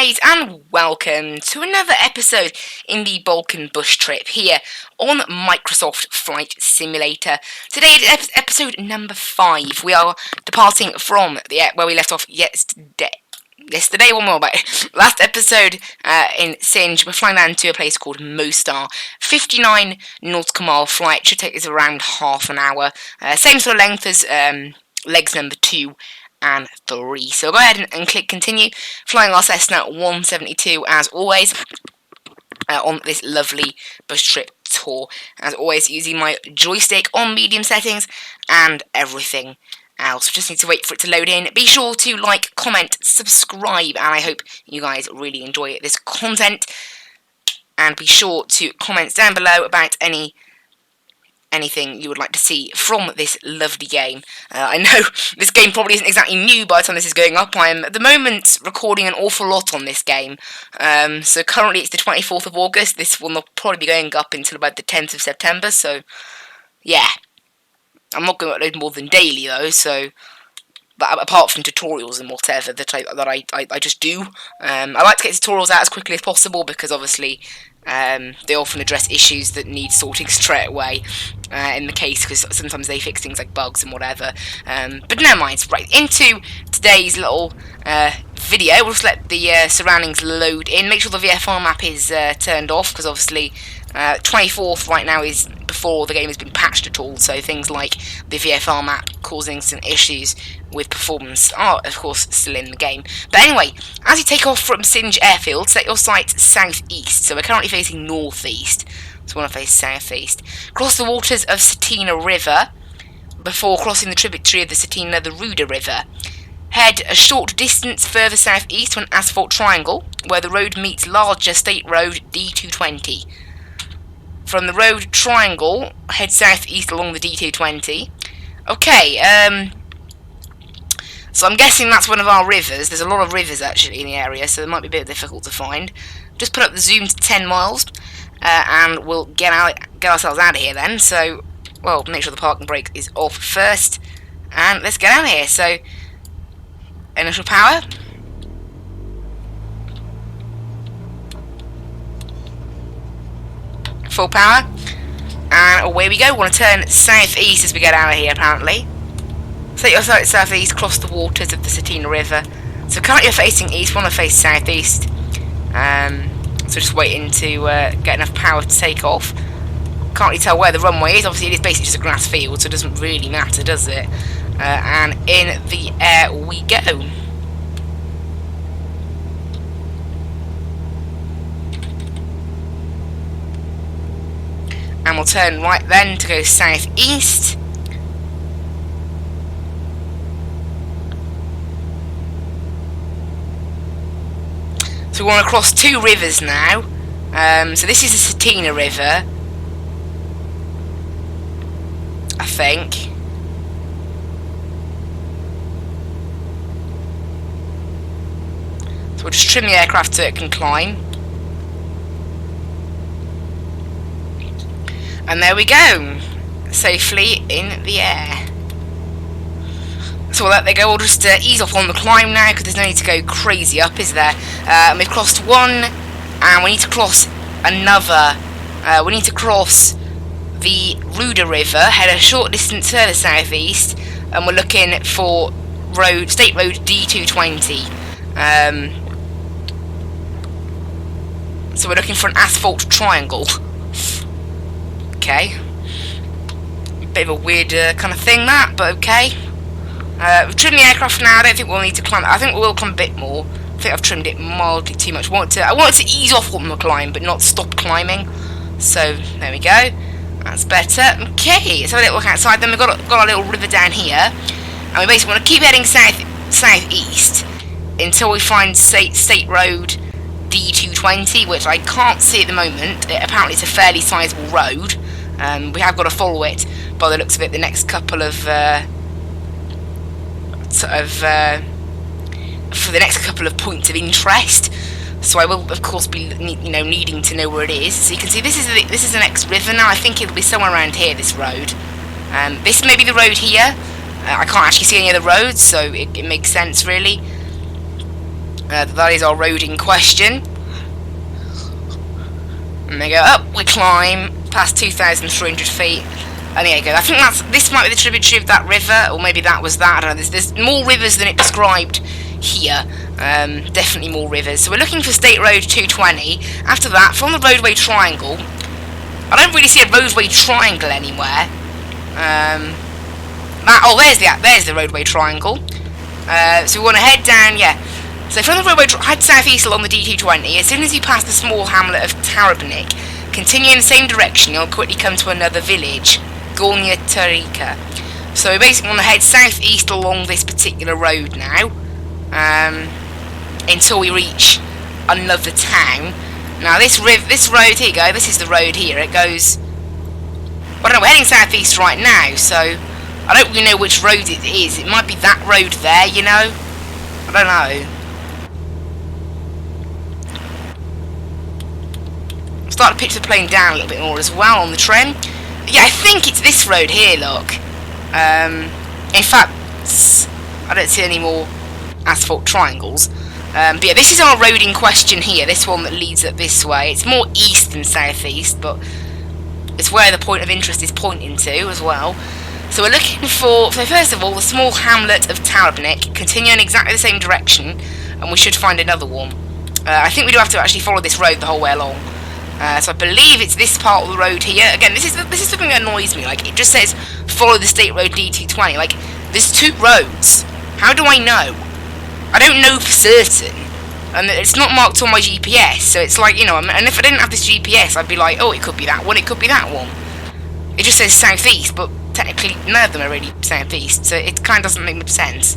guys, and welcome to another episode in the Balkan bush trip here on Microsoft Flight Simulator. Today is episode number 5. We are departing from where we left off yesterday. One more, but last episode in Sinj, we're flying down to a place called Mostar. 59 nautical mile flight, should take us around half an hour. Same sort of length as legs number 2 and 3. So go ahead and click continue. Flying our Cessna 172 as always on this lovely bush trip tour. As always, using my joystick on medium settings and everything else. Just need to wait for it to load in. Be sure to like, comment, subscribe, and I hope you guys really enjoy this content. And be sure to comment down below about anything you would like to see from this lovely game. I know this game probably isn't exactly new by the time this is going up. I am at the moment recording an awful lot on this game. So currently it's the 24th of August. This will not probably be going up until about the 10th of September. So yeah, I'm not going to upload more than daily though. So, but apart from tutorials and whatever that I just do, I like to get tutorials out as quickly as possible because obviously they often address issues that need sorting straight away in the case, because sometimes they fix things like bugs and whatever. But never mind. Right, into today's little video. We'll just let the surroundings load in. Make sure the VFR map is turned off, because obviously 24th right now is before the game has been patched at all, so things like the VFR map causing some issues with performance are of course still in the game. But anyway, as you take off from Sinj Airfield, set your sights southeast. So we're currently facing northeast, so we want to face southeast. Cross the waters of Cetina River before crossing the tributary of the Cetina, the Ruda River. Head a short distance further southeast to an asphalt triangle where the road meets larger State Road D220. From the road triangle, head southeast along the D220. Okay, so I'm guessing that's one of our rivers. There's a lot of rivers actually in the area, so it might be a bit difficult to find. Just put up the zoom to 10 miles, and we'll get ourselves out of here then. So, well, make sure the parking brake is off first, and let's get out of here. So, initial power. Full power, and away we go. We want to turn southeast as we get out of here, apparently. Set your sights southeast, cross the waters of the Cetina River. So currently you're facing east, we want to face southeast. So just waiting to get enough power to take off. Can't really tell where the runway is. Obviously it is basically just a grass field, so it doesn't really matter, does it? And in the air we go. And we'll turn right then to go southeast. So we want to cross 2 rivers now. So this is the Cetina River, I think. So we'll just trim the aircraft so it can climb. And there we go, safely in the air. So we'll let they go. We'll just ease off on the climb now, because there's no need to go crazy up, is there? And we've crossed one, and we need to cross another. We need to cross the Ruda River, head a short distance further southeast, and we're looking for State Road D220. So we're looking for an asphalt triangle. Okay, bit of a weird kind of thing that, but okay. We've trimmed the aircraft now. I don't think we'll need to climb. I think we will climb a bit more. I think I've trimmed it mildly too much. I wanted to ease off on the climb, but not stop climbing. So there we go. That's better. Okay, let's have a little look outside. Then we've got a little river down here, and we basically want to keep heading southeast until we find State Road D220, which I can't see at the moment. Apparently, it's a fairly sizable road. We have got to follow it by the looks of it. The next couple of for the next couple of points of interest. So I will, of course, be needing to know where it is. So you can see this is the next river now. I think it'll be somewhere around here. This road. This may be the road here. I can't actually see any other roads, so it makes sense really. That is our road in question. And we go up, we climb past 2,300 feet. And there you go. I think this might be the tributary of that river, or maybe that was that. I don't know. There's more rivers than it described here. Definitely more rivers. So we're looking for State Road 220. After that, from the roadway triangle, I don't really see a roadway triangle anywhere. There's the roadway triangle. So we want to head down, yeah. So from the roadway, head southeast along the D220. As soon as you pass the small hamlet of Tarabnik, continue in the same direction, you'll quickly come to another village, Gornja Tarika. So we basically want to head southeast along this particular road now, until we reach another town. Now this road, here you go, this is the road here, it goes, I don't know, we're heading southeast right now, so I don't really know which road it is. It might be that road there, you know, I don't know. Start to pitch the plane down a little bit more as well on the trim. Yeah, I think it's this road here, look. In fact, I don't see any more asphalt triangles. But yeah, this is our road in question here, this one that leads up this way. It's more east than southeast, but it's where the point of interest is pointing to as well. So we're looking for, so first of all, the small hamlet of Tarabnik. Continue in exactly the same direction, and we should find another one. I think we do have to actually follow this road the whole way along. So I believe it's this part of the road here. Again, this is something that annoys me. Like, it just says follow the State Road D220. Like, there's two roads. How do I know? I don't know for certain, and it's not marked on my GPS. So it's like, you know, and if I didn't have this GPS, I'd be like, oh, it could be that one, it could be that one. It just says southeast, but technically none of them are really southeast, so it kind of doesn't make much sense.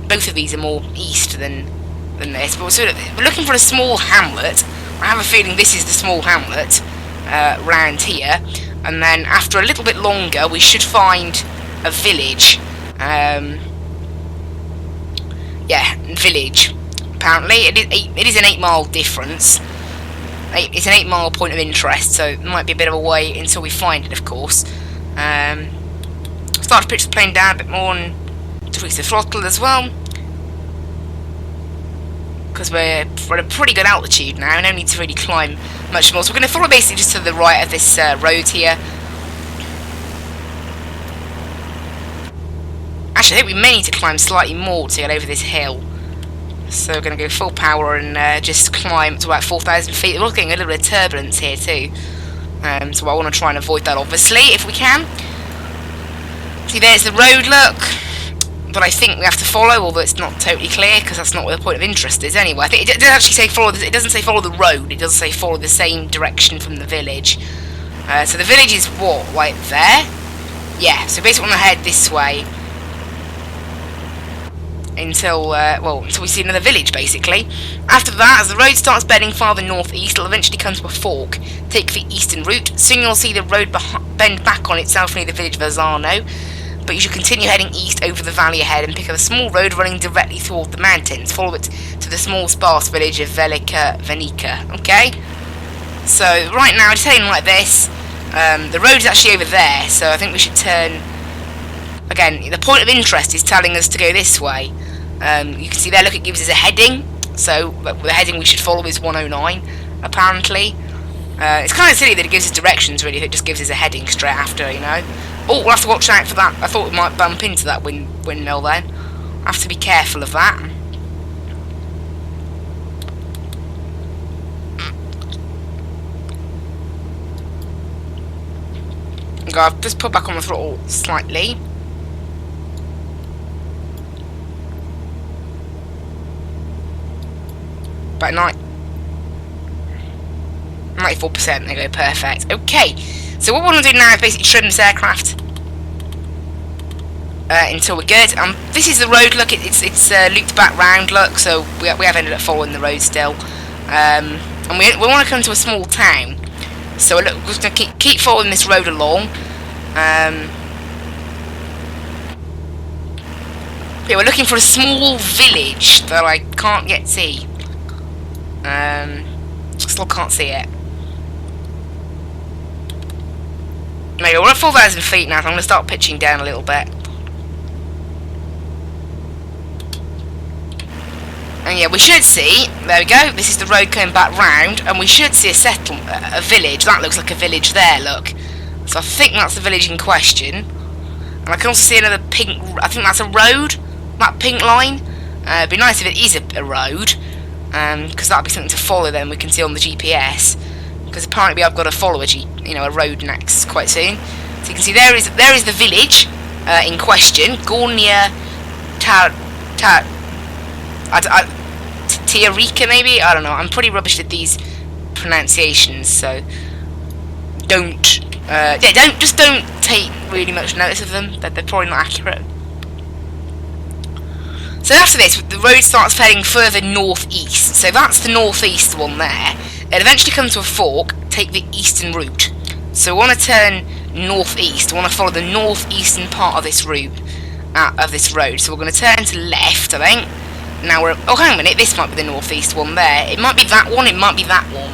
Both of these are more east than this. But we're looking for a small hamlet. I have a feeling this is the small hamlet round here, and then after a little bit longer we should find a village. Yeah, village. Apparently it is an 8-mile difference. It's an 8-mile point of interest, so it might be a bit of a way until we find it, of course. Start to pitch the plane down a bit more and decrease the throttle as well, because we're at a pretty good altitude now, no need to really climb much more. So we're going to follow basically just to the right of this road here. Actually, I think we may need to climb slightly more to get over this hill. So we're going to go full power and just climb to about 4,000 feet. We're also getting a little bit of turbulence here too. So I want to try and avoid that, obviously, if we can. See, there's the road, look. But I think we have to follow, although it's not totally clear, because that's not where the point of interest is anyway. I think it doesn't actually say follow. It doesn't say follow the road. It does say follow the same direction from the village. So the village is what, right there? Yeah. So basically, we're gonna head this way until until we see another village, basically. After that, as the road starts bending farther northeast, it'll eventually come to a fork. Take the eastern route. Soon you'll see the road bend back on itself near the village of Azano. But you should continue heading east over the valley ahead and pick up a small road running directly toward the mountains. Follow it to the small sparse village of Velika Venica. Okay? So right now, just heading like this. The road is actually over there, so I think we should turn. Again, the point of interest is telling us to go this way. You can see there, look, it gives us a heading. So the heading we should follow is 109, apparently. It's kind of silly that it gives us directions, really, if it just gives us a heading straight after, you know. Oh, we'll have to watch out for that. I thought we might bump into that windmill then. I have to be careful of that. I've just put back on the throttle slightly. About 94%, there you go, perfect. Okay, so what we want to do now is basically trim this aircraft until we're good. This is the road, look, it's looped back round, look, so we have ended up following the road still. And we want to come to a small town, so we're just going to keep following this road along. Yeah, we're looking for a small village that I can't yet see. Still can't see it. Maybe we're at 4,000 feet now, so I'm going to start pitching down a little bit. And yeah, we should see, there we go, this is the road going back round, and we should see a village. That looks like a village there, look. So I think that's the village in question. And I can also see another pink, I think that's a road, that pink line. It'd be nice if it is a road, because that'd be something to follow then we can see on the GPS. Because apparently I've got to follow a road next quite soon. So you can see there is the village in question, Gornia Tiarika maybe? I don't know. I'm pretty rubbish at these pronunciations, so don't take really much notice of them. They're probably not accurate. So after this, the road starts heading further northeast. So that's the northeast one there. It eventually comes to a fork. Take the eastern route. So we want to turn northeast. We want to follow the northeastern part of this route, of this road. So we're going to turn to left, I think. Now we're... Oh, hang on a minute. This might be the northeast one there. It might be that one. It might be that one.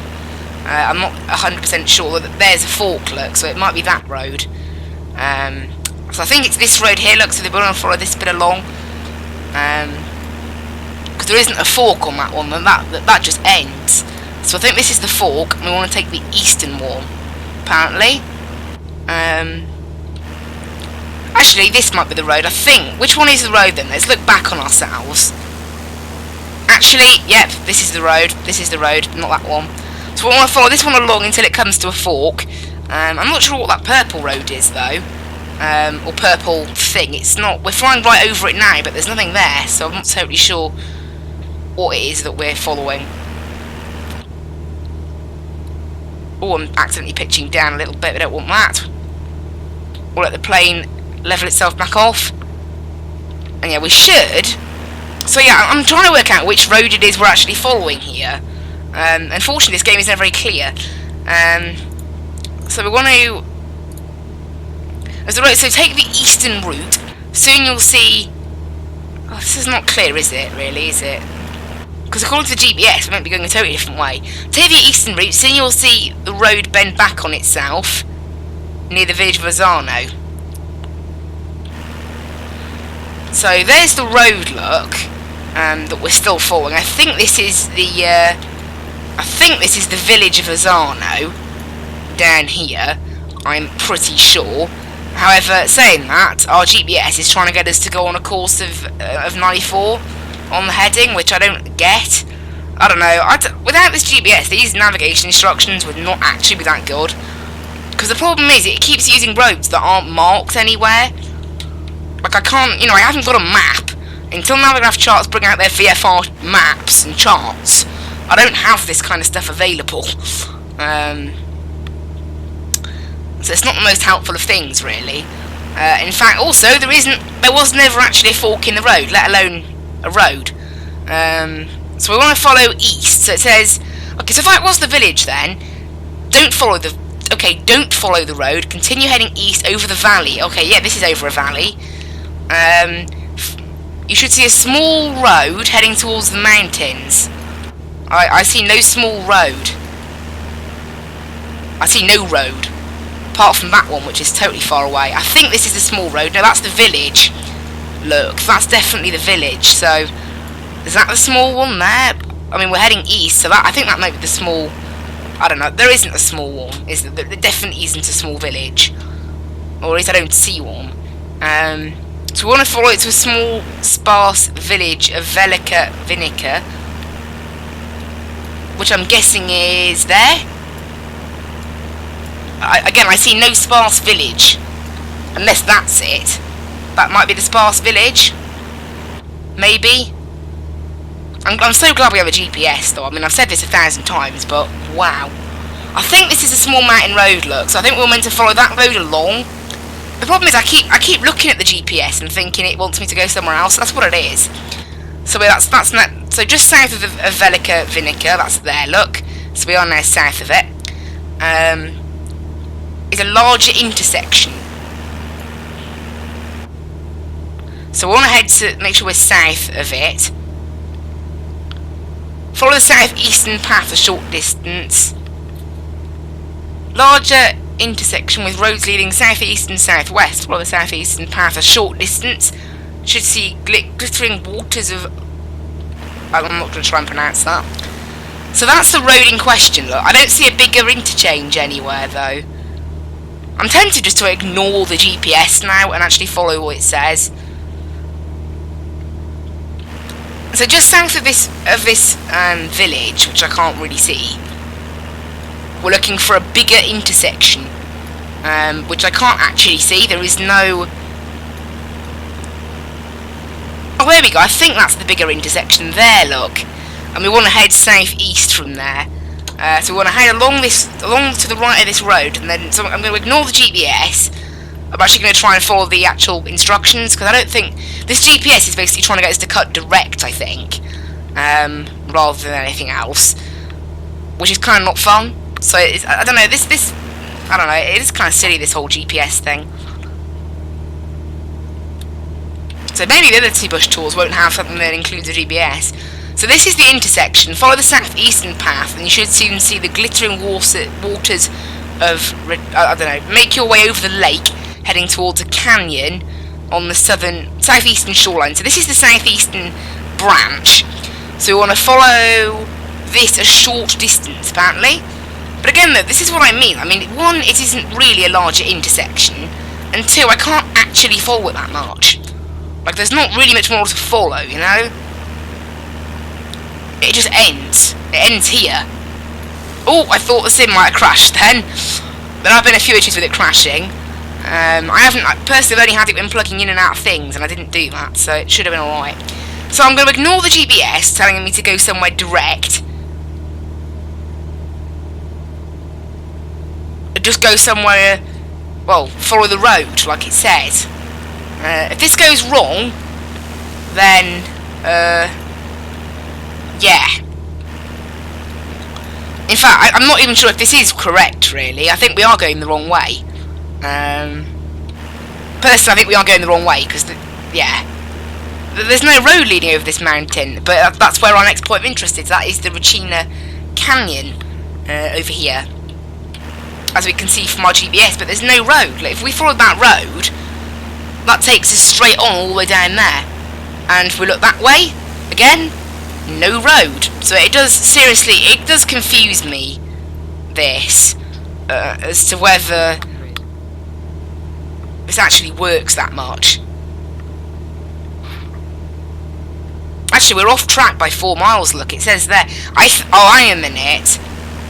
I'm not 100% sure. There's a fork, look. So it might be that road. So I think it's this road here, look. So we're going to follow this bit along. Because there isn't a fork on that one. And that just ends. So I think this is the fork. And we want to take the eastern one. Apparently. Actually, this might be the road, I think. Which one is the road then? Let's look back on ourselves. Actually, yep, this is the road. This is the road, not that one. So we want to follow this one along until it comes to a fork. I'm not sure what that purple road is, though. Or purple thing. It's not... We're flying right over it now, but there's nothing there. So I'm not totally sure what it is that we're following. Oh, I'm accidentally pitching down a little bit. We don't want that. We'll let the plane level itself back off. And yeah, we should. So yeah, I'm trying to work out which road it is we're actually following here. Unfortunately, this game is never very clear. So we want to... So take the eastern route. Soon you'll see... Oh, this is not clear, is it? Really, is it? Because according to the GPS, we might be going a totally different way. Take the eastern route. Soon you'll see the road bend back on itself near the village of Azano. So there's the road, look, that we're still following. I think this is the village of Azano down here. I'm pretty sure. However, saying that, our GPS is trying to get us to go on a course of 94 on the heading, which I don't get. I don't know. Without this GPS, these navigation instructions would not actually be that good. Because the problem is, it keeps using roads that aren't marked anywhere. Like, I can't, I haven't got a map. Until Navigraph Charts bring out their VFR maps and charts, I don't have this kind of stuff available. So it's not the most helpful of things, really. In fact, also, there was never actually a fork in the road, let alone a road. So we want to follow east. So it says, okay, so if that was the village then, don't follow the road, continue heading east over the valley. Okay, yeah, this is over a valley. You should see a small road heading towards the mountains. I see no small road. I see no road. Apart from that one, which is totally far away. I think this is the small road. No, that's the village. Look, that's definitely the village. So, is that the small one there? I mean, we're heading east, so I think that might be the small... I don't know. There isn't a small one, is there? There definitely isn't a small village. Or at least I don't see one. So we want to follow it to a small, sparse village of Vinica, which I'm guessing is there. Again, I see no sparse village, unless that's it. That might be the sparse village. Maybe. I'm so glad we have a GPS, though. I mean, I've said this 1,000 times, but wow. I think this is a small mountain road, look. So I think we're meant to follow that road along. The problem is I keep looking at the GPS and thinking it wants me to go somewhere else. That's what it is. So that's not. So just south of Vinica, that's there. Look. So we are now south of it. Is a larger intersection. So we want to head to make sure we're south of it. Follow the southeastern path a short distance. Larger intersection with roads leading southeast and southwest. Follow the southeastern path a short distance. Should see glittering waters of I'm not going to try and pronounce that. So that's the road in question. Look, I don't see a bigger interchange anywhere, though. I'm tempted just to ignore the GPS now and actually follow what it says. So just south of this village, which I can't really see, we're looking for a bigger intersection, which I can't actually see. There is no... Oh, there we go. I think that's the bigger intersection there, look. And we want to head southeast from there. So we want to head along to the right of this road, and then so I'm going to ignore the GPS. I'm actually going to try and follow the actual instructions, because I don't think... This GPS is basically trying to get us to cut direct, I think, rather than anything else, which is kind of not fun. So, I don't know, I don't know, it is kind of silly, this whole GPS thing. So maybe the other two bush tours won't have something that includes a GPS. So this is the intersection. Follow the southeastern path, and you should soon see the glittering waters of... I don't know, make your way over the lake, heading towards a canyon on the southeastern shoreline. So this is the southeastern branch. So we want to follow this a short distance, apparently. But again, though, this is what I mean. I mean, one, it isn't really a larger intersection, and two, I can't actually follow it that much. Like, there's not really much more to follow, you know? It just ends. It ends here. Oh, I thought the sim might have crashed then. There have been a few issues with it crashing. I personally only had it when plugging in and out of things, and I didn't do that, so it should have been alright. So I'm going to ignore the GPS telling me to go somewhere direct. Just go somewhere, well, follow the road, like it says. If this goes wrong, then, yeah. In fact, I'm not even sure if this is correct, really. I think we are going the wrong way. Personally, I think we are going the wrong way, because, yeah. There's no road leading over this mountain, but that's where our next point of interest is. That is the Regina Canyon, over here. As we can see from our GPS, but there's no road. Like, if we follow that road, that takes us straight on all the way down there. And if we look that way, again, no road. So it does, seriously, it does confuse me, this, as to whether this actually works that much. Actually, we're off track by 4 miles, look, it says there. Hang a minute.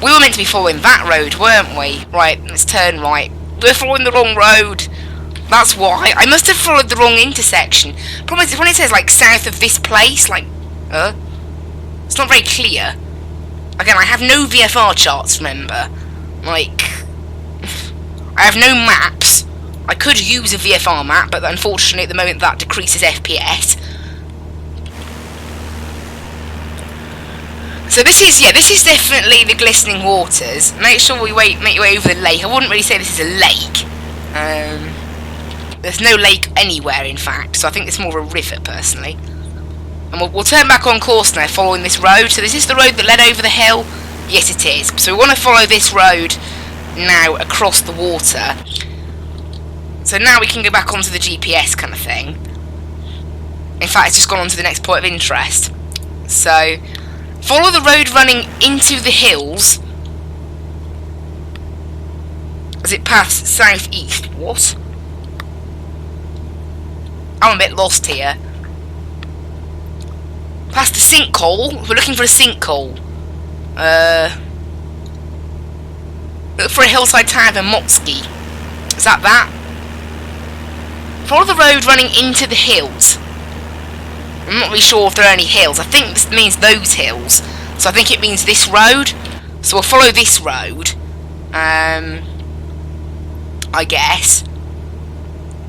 We were meant to be following that road, weren't we? Right, let's turn right. We're following the wrong road. That's why. I must have followed the wrong intersection. Problem is, when it says, like, south of this place, like, it's not very clear. Again, I have no VFR charts, remember. Like, I have no maps. I could use a VFR map, but unfortunately at the moment that decreases FPS. So this is definitely the glistening waters. Make sure we make your way over the lake. I wouldn't really say this is a lake. There's no lake anywhere, in fact, so I think it's more of a river, personally. And we'll turn back on course now, following this road. So this is the road that led over the hill? Yes, it is. So we want to follow this road now across the water. So now we can go back onto the GPS kind of thing. In fact, it's just gone on to the next point of interest. So, follow the road running into the hills as it passes southeast. What? I'm a bit lost here. Past the sinkhole. We're looking for a sinkhole. Look for a hillside town of Motski. Is that? Follow the road running into the hills. I'm not really sure if there are any hills. I think this means those hills. So I think it means this road. So we'll follow this road. I guess.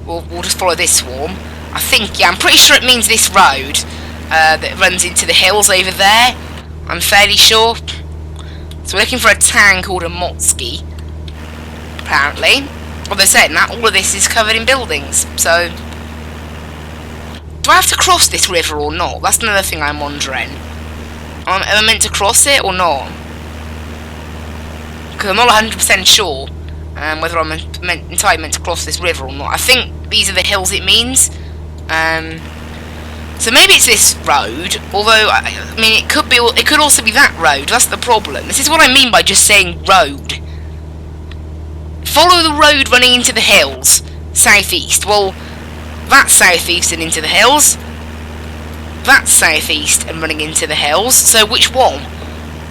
We'll just follow this swarm. I think, yeah, I'm pretty sure it means this road that runs into the hills over there. I'm fairly sure. So we're looking for a town called a Motski. Apparently. Well, they're saying that all of this is covered in buildings. So, do I have to cross this river or not? That's another thing I'm wondering. Am I meant to cross it or not? Because I'm not 100% sure whether I'm entirely meant to cross this river or not. I think these are the hills it means. So maybe it's this road, although, I mean, it could also be that road. That's the problem. This is what I mean by just saying road. Follow the road running into the hills, southeast. Well, that's southeast and into the hills. That's southeast and running into the hills. So which one?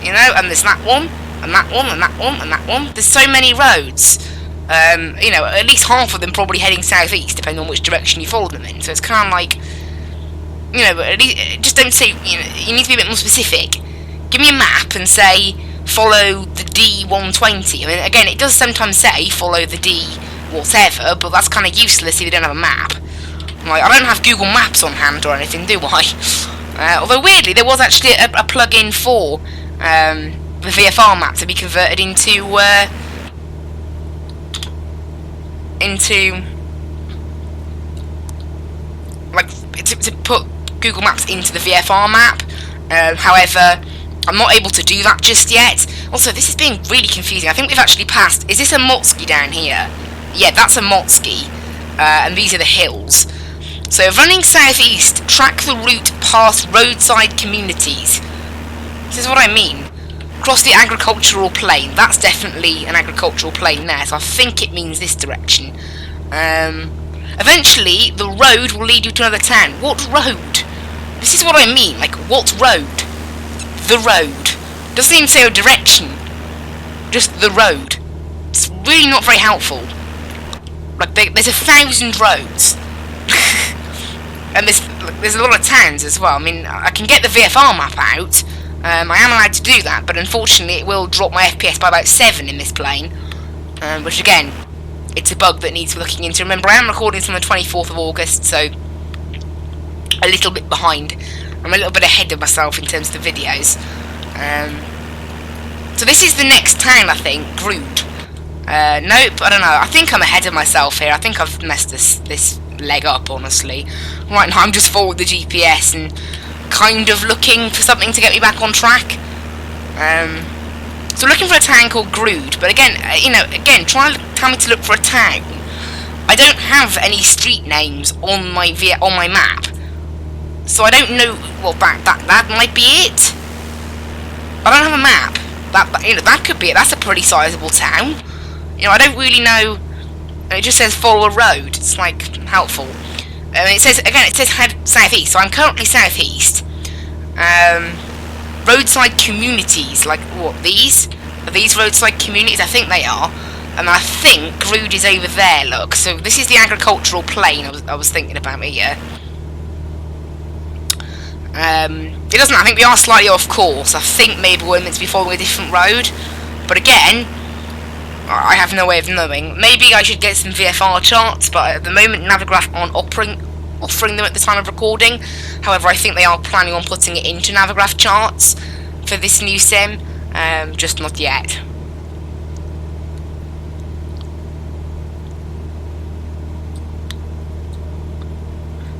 You know, and there's that one, and that one, and that one, and that one. There's so many roads. You know, at least half of them probably heading southeast, depending on which direction you follow them in. So it's kind of like, you know, at least, just don't say, you know, you need to be a bit more specific. Give me a map and say, follow the D120. I mean, again, it does sometimes say, follow the D whatever, but that's kind of useless if you don't have a map. Like, I don't have Google Maps on hand or anything, do I? Although, weirdly, there was actually a plug-in for the VFR map to be converted into like, to put Google Maps into the VFR map. However, I'm not able to do that just yet. Also, this is being really confusing. I think we've actually passed... Is this a Motsky down here? Yeah, that's a Motsky. And these are the hills. So, running southeast, track the route past roadside communities. This is what I mean. Cross the agricultural plain. That's definitely an agricultural plain there. So, I think it means this direction. Eventually, the road will lead you to another town. What road? This is what I mean. Like, what road? The road. Doesn't even say a direction. Just the road. It's really not very helpful. Like, there's 1,000 roads. And there's a lot of towns as well. I mean, I can get the VFR map out. I am allowed to do that, but unfortunately it will drop my FPS by about 7 in this plane. Which, again, it's a bug that needs looking into. Remember, I am recording this on the 24th of August, so a little bit behind. I'm a little bit ahead of myself in terms of the videos. So this is the next town, I think, Grood. Nope, I don't know. I think I'm ahead of myself here. I think I've messed this leg up, honestly. Right now I'm just following the GPS and kind of looking for something to get me back on track. So looking for a town called Grood, but again, you know, try and tell me to look for a town. I don't have any street names on my map, so I don't know. Well, that might be it. I don't have a map. That could be it. That's a pretty sizable town. You know, I don't really know. It just says follow a road. It's like helpful. It says head southeast. So I'm currently southeast. Roadside communities, like what, these? Are these roadside communities? I think they are. And I think Grood is over there, look. So this is the agricultural plain I was thinking about here. It doesn't, I think we are slightly off course. I think maybe we're meant to be following a different road. But again, I have no way of knowing. Maybe I should get some VFR charts, but at the moment Navigraph aren't offering them at the time of recording. However, I think they are planning on putting it into Navigraph charts for this new sim, just not yet.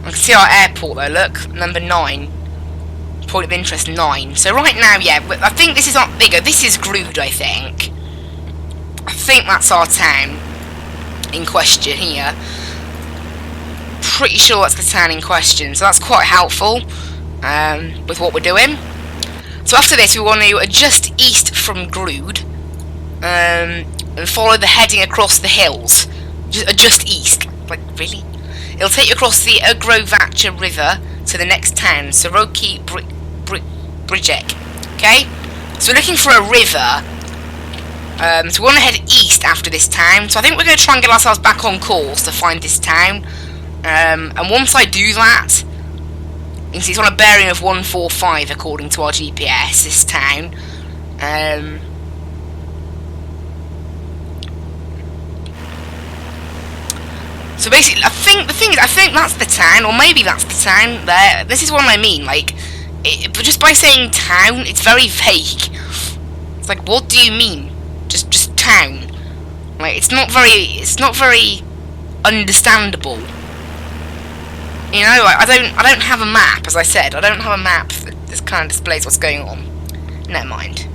I can see our airport though, look, number 9. Point of interest 9. So right now, yeah, I think this is bigger. This is Grood, I think. I think that's our town in question here. Pretty sure that's the town in question, so that's quite helpful with what we're doing. So after this, we want to adjust east from Grood and follow the heading across the hills. Just adjust east. Like, really? It'll take you across the Ugrovacha River to the next town, Soroki Brijek. Okay? So we're looking for a river. So we want to head east after this town. So I think we're going to try and get ourselves back on course to find this town. And once I do that, you can see it's on a bearing of 145 according to our GPS, this town. So basically, I think that's the town, or maybe that's the town there. This is what I mean, like, but just by saying town, it's very vague. It's like, what do you mean? Just town. Like, it's not very understandable. You know, I don't have a map, as I said. I don't have a map that kind of displays what's going on. Never mind.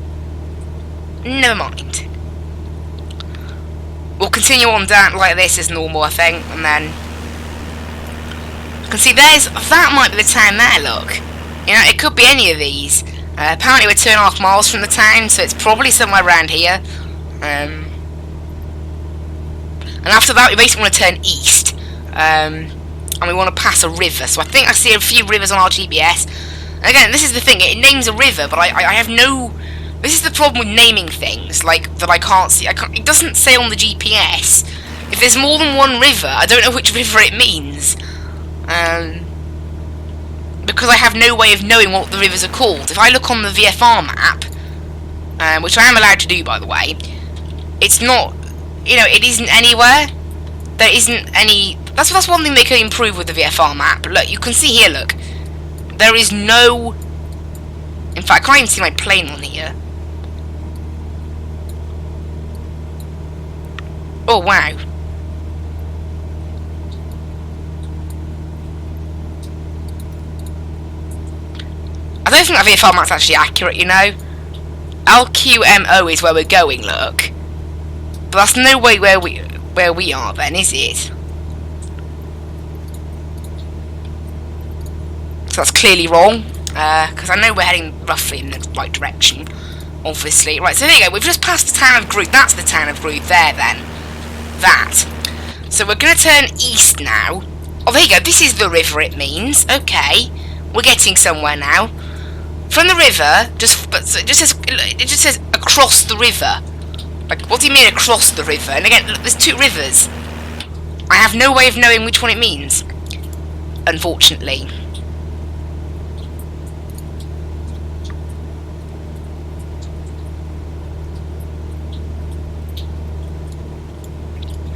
Never mind. We'll continue on down like this as normal, I think, and then can see that might be the town there, look. You know, it could be any of these. Apparently we're 2.5 miles from the town, so it's probably somewhere around here. And after that we basically want to turn east. And we want to pass a river. So I think I see a few rivers on our GPS. And again, this is the thing, it names a river, but I have no... This is the problem with naming things, like, that I can't see. It doesn't say on the GPS. If there's more than one river, I don't know which river it means. Because I have no way of knowing what the rivers are called. If I look on the VFR map, which I am allowed to do, by the way, it's not, you know, it isn't anywhere. There isn't any... That's one thing they can improve with the VFR map. Look, you can see here, look. There is no... In fact, I can't even see my plane on here. Oh, wow. I don't think that VFR map's actually accurate, you know. LQMO is where we're going, look. But that's no way where we are then, is it? So that's clearly wrong. Because I know we're heading roughly in the right direction. Obviously. Right, so there you go. We've just passed the town of Groot. That's the town of Groot there then. That. So we're going to turn east now. Oh, there you go. This is the river, it means. Okay. We're getting somewhere now. From the river, it just says across the river. Like, what do you mean across the river? And again, look, there's two rivers. I have no way of knowing which one it means. Unfortunately.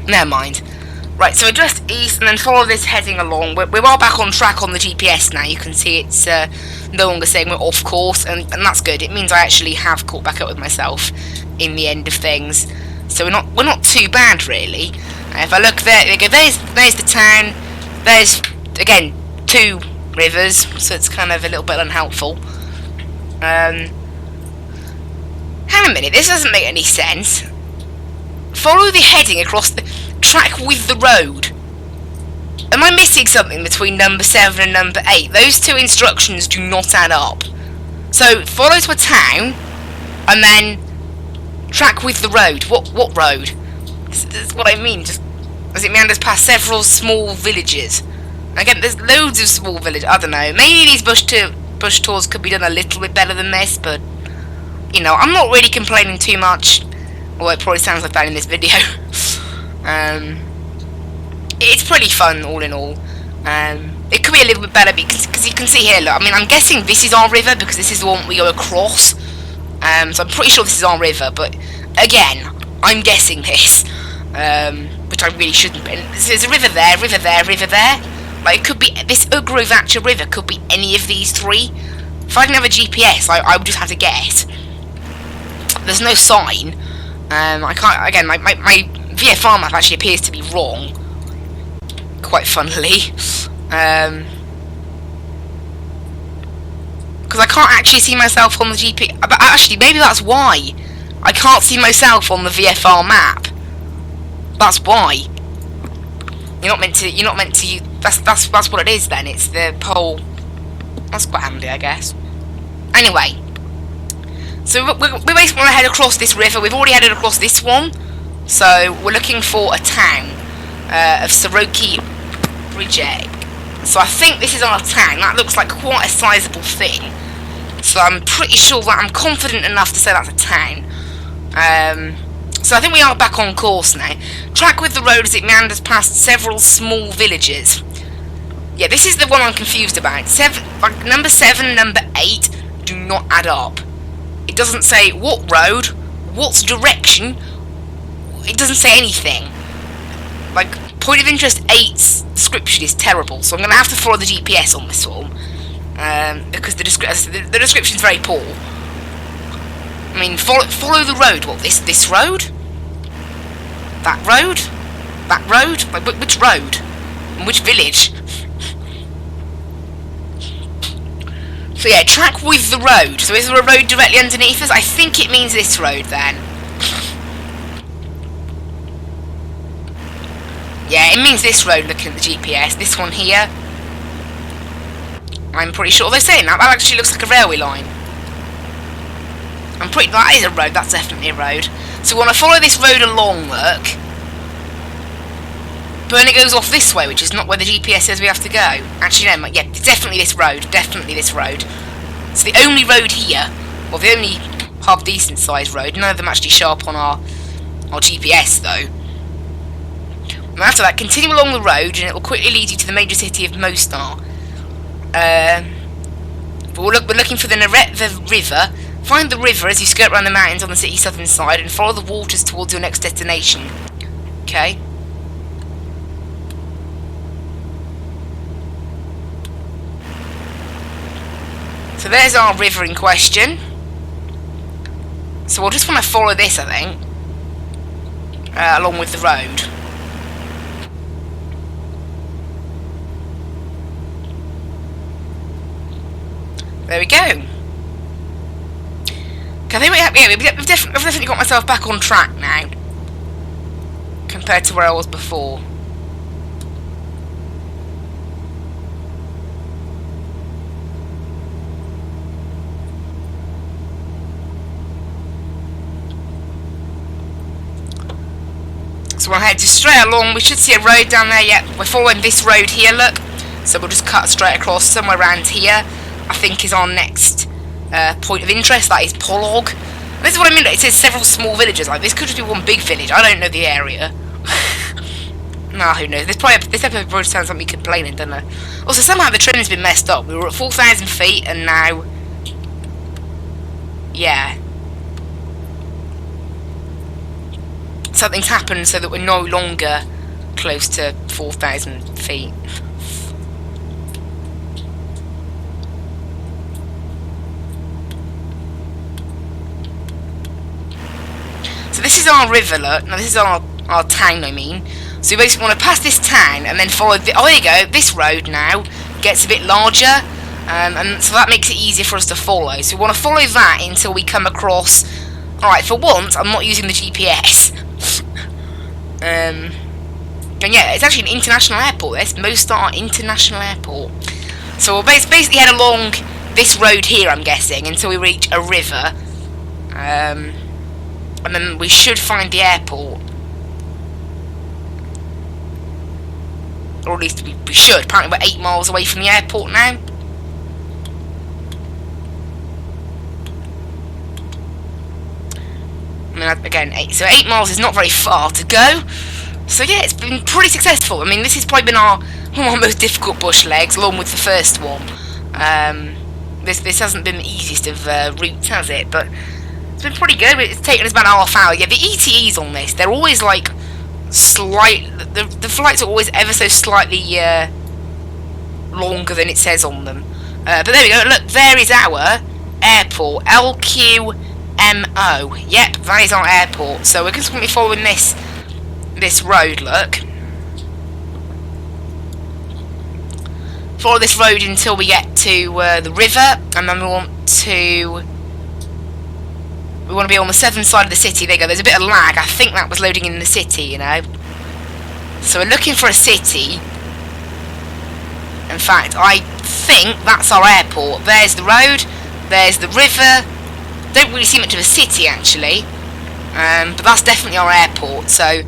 Never mind. Right, so just east and then follow this heading along. We are back on track on the GPS now. You can see it's no longer saying we're off course, and that's good. It means I actually have caught back up with myself in the end of things. So we're not too bad really. If I look there, there's the town. There's again 2 rivers, so it's kind of a little bit unhelpful. Hang a minute, this doesn't make any sense. Follow the heading across the track with the road. Am I missing something between number 7 and number 8? Those 2 instructions do not add up. So follow to a town, and then track with the road. What road? That's what I mean. Just as it meanders past several small villages. Again, there's loads of small villages. I don't know. Maybe these bush tours could be done a little bit better than this, but you know, I'm not really complaining too much. Well, it probably sounds like that in this video. It's pretty fun, all in all. It could be a little bit better because you can see here, look, I mean, I'm guessing this is our river because this is the one we go across. So I'm pretty sure this is our river, but again, I'm guessing this, which I really shouldn't be. There's a river there, river there, river there. Like, it could be, this Ugrovacha river could be any of these 3. If I didn't have a GPS, I would just have to guess. There's no sign. I can't, again, my VFR map actually appears to be wrong. Quite funnily. Because I can't actually see myself on the GPS. But actually, maybe that's why. I can't see myself on the VFR map. That's why. You're not meant to, that's what it is then. It's the whole, that's quite handy, I guess. Anyway. So we basically want to head across this river. We've already headed across this one. So we're looking for a town of Soroki Bridge. So I think this is our town. That looks like quite a sizable thing. So I'm pretty sure that I'm confident enough to say that's a town. So I think we are back on course now. Track with the road as it meanders past several small villages. Yeah, this is the one I'm confused about. Number 7, number 8 do not add up. It doesn't say what road, what direction. It doesn't say anything. Like, point of interest 8's description is terrible, so I'm going to have to follow the GPS on this one. Because the description's very poor. I mean, follow the road. What, this road? That road? That road? Like, which road? And which village? So yeah, track with the road. So is there a road directly underneath us? I think it means this road then. Yeah, it means this road looking at the GPS. This one here. I'm pretty sure they're saying that. That actually looks like a railway line. That is a road. That's definitely a road. So we want to follow this road along, look. But then it goes off this way, which is not where the GPS says we have to go. Actually, no, yeah, it's definitely this road. Definitely this road. It's the only road here, well, the only half-decent sized road. None of them actually show up on our GPS, though. And after that, continue along the road, and it will quickly lead you to the major city of Mostar. We're looking for the river. Find the river as you skirt around the mountains on the city's southern side, and follow the waters towards your next destination. Okay. So there's our river in question. So we'll just want to follow this, I think, along with the road. There we go. I think we've definitely got myself back on track now, compared to where I was before. So we'll head just straight along. We should see a road down there. Yep, we're following this road here, look. So we'll just cut straight across somewhere around here. I think is our next point of interest. That is Polog. And this is what I mean. It says several small villages. Like, this could just be one big village. I don't know the area. Nah, who knows? This episode probably sounds like me complaining, doesn't it? Also, somehow the train's been messed up. We were at 4,000 feet, and now, yeah, something's happened so that we're no longer close to 4,000 feet. So this is our river, look. Now this is our town, I mean. So we basically want to pass this town and then follow oh, there you go. This road now gets a bit larger, and so that makes it easier for us to follow. So we want to follow that until we come across. Alright, for once, I'm not using the GPS. And yeah, it's actually an international airport, this. Mostar International Airport. So we'll basically head along this road here, I'm guessing, until we reach a river. And then we should find the airport. Or at least we should. Apparently we're 8 miles away from the airport now. I mean, again, 8 miles is not very far to go. So yeah, it's been pretty successful. I mean, this has probably been one of our most difficult bush legs, along with the first one. This hasn't been the easiest of routes, has it? But it's been pretty good. It's taken us about an half hour. Yeah, the ETEs on this, they're always like the flights are always ever so slightly longer than it says on them. But there we go. Look, there is our airport, LQMO. Yep, that is our airport. So we're just going to be following this road. Look, follow this road until we get to the river, and then we want to be on the southern side of the city. There you go. There's a bit of lag. I think that was loading in the city, you know. So we're looking for a city. In fact, I think that's our airport. There's the road. There's the river. Don't really see much of a city, actually. But that's definitely our airport. So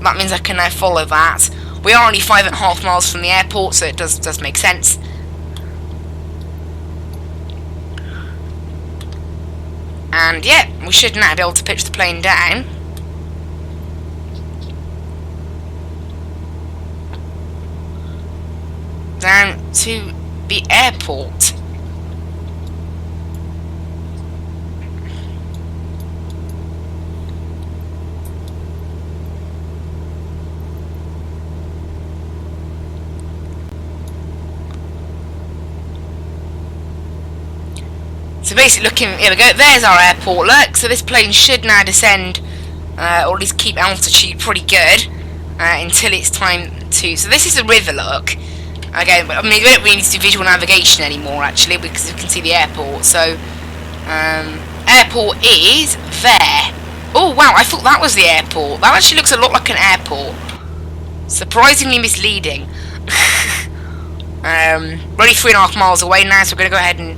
that means I can now follow that. We are only 5.5 miles from the airport, so it does make sense. And yeah, we should now be able to pitch the plane down. Down to the airport. So basically looking, here we go, there's our airport, look. So this plane should now descend, or at least keep altitude pretty good, until it's time to, so this is the river, look. Again, I mean, we don't really need to do visual navigation anymore, actually, because we can see the airport. So, airport is there. Oh, wow, I thought that was the airport. That actually looks a lot like an airport. Surprisingly misleading. We're only 3.5 miles away now, so we're going to go ahead and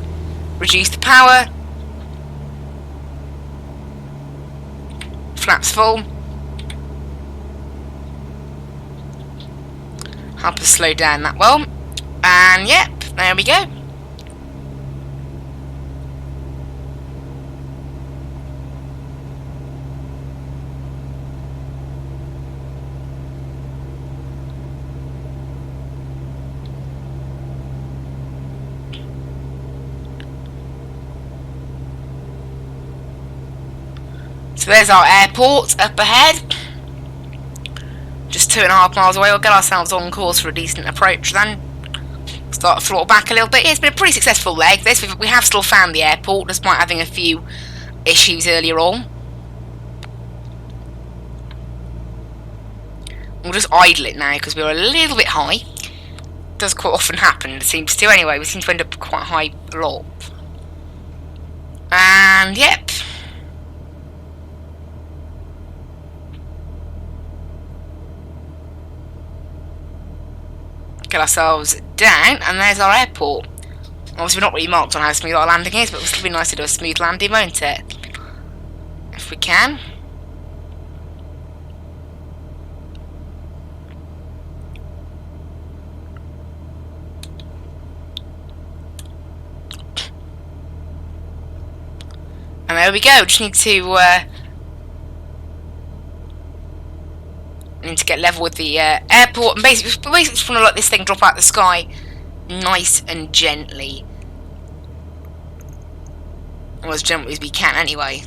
reduce the power. Flaps full. Help us slow down that well. And yep, there we go. So there's our airport up ahead. Just 2.5 miles away. We'll get ourselves on course for a decent approach then. Start to throttle back a little bit. Yeah, it's been a pretty successful leg. We have still found the airport, despite having a few issues earlier on. We'll just idle it now because we're a little bit high. Does quite often happen, it seems to. Anyway, we seem to end up quite high a lot. And yep. Get ourselves down, and there's our airport. Obviously, we're not really marked on how smooth our landing is, but it'll still be nice to do a smooth landing, won't it? If we can. And there we go. Just need to get level with the airport, and basically just want to let this thing drop out the sky nice and gently. Or as gently as we can anyway.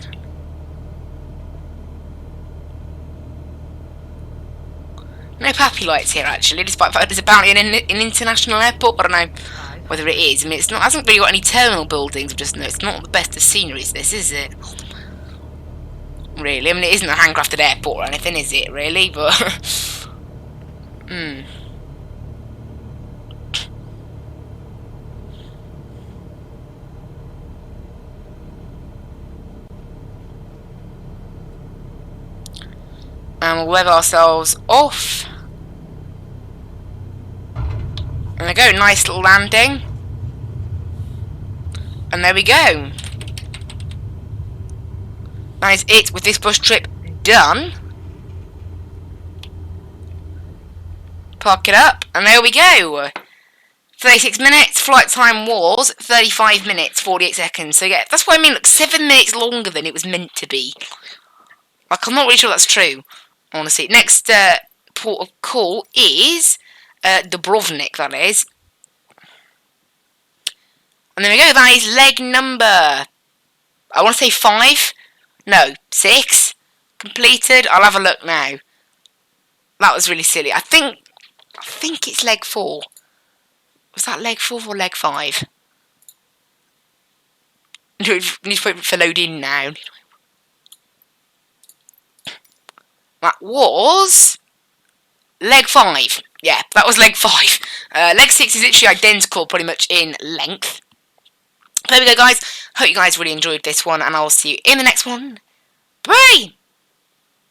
No pappy lights here actually, despite the fact it's apparently an international airport, but I don't know whether it is. I mean, it hasn't really got any terminal buildings, just no, it's not the best of sceneries, this, is it? Really, I mean, it isn't a handcrafted airport or anything, is it, really? But, And we'll rev ourselves off. And there we go, nice little landing. And there we go. That is it with this bush trip done. Park it up, and there we go. 36 minutes, flight time was 35 minutes, 48 seconds. So yeah, that's what I mean, like 7 minutes longer than it was meant to be. Like, I'm not really sure that's true, honestly. Next port of call is Dubrovnik, that is. And there we go, that is leg number, I want to say 5. No, 6 completed. I'll have a look now. That was really silly. I think it's leg 4. Was that leg 4 or leg 5? Need to wait for load in now. That was leg 5. Yeah, that was leg 5. Leg 6 is literally identical pretty much in length. There we go, guys. Hope you guys really enjoyed this one, and I'll see you in the next one. Bye!